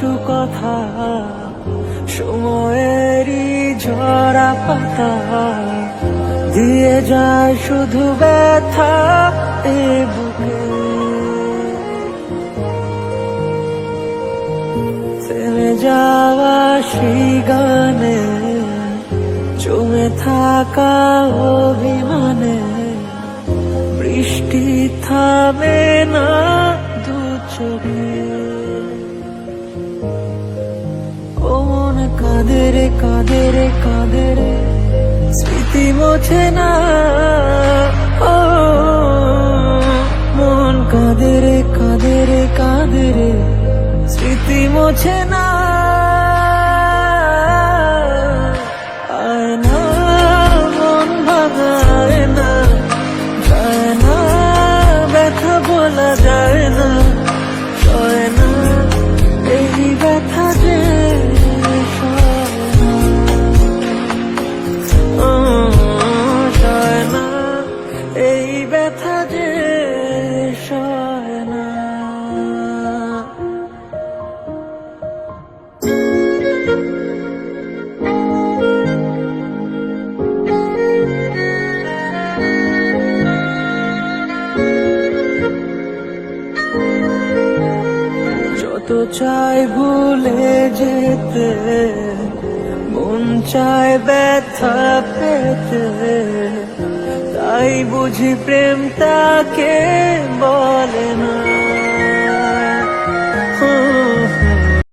কিছু কথা সময়েরই ঝরা পাতা দিয়ে যায় শুধু ব্যথা এ বুকে। থেমে যাওয়া সেই গানে জমে থাকা অভিমানে বৃষ্টি থামে না দু চোখে। ও মন কাঁদে রে কাঁদে রে কাঁদে রে স্মৃতি মোছে না। ও মন কাঁদে রে কাঁদে রে কাঁদে রে স্মৃতি মোছে না। আয় না মন ভাঙায় না, যায় না ব্যথা বলা যায় না, সয় না এই ব্যথা যে সয় না, এই ব্যথা যে সয় না। যত চাই ভুলে যেতে মন চায় ব্যথা পেতে, তাই বুঝি প্রেম তাকে বলে না।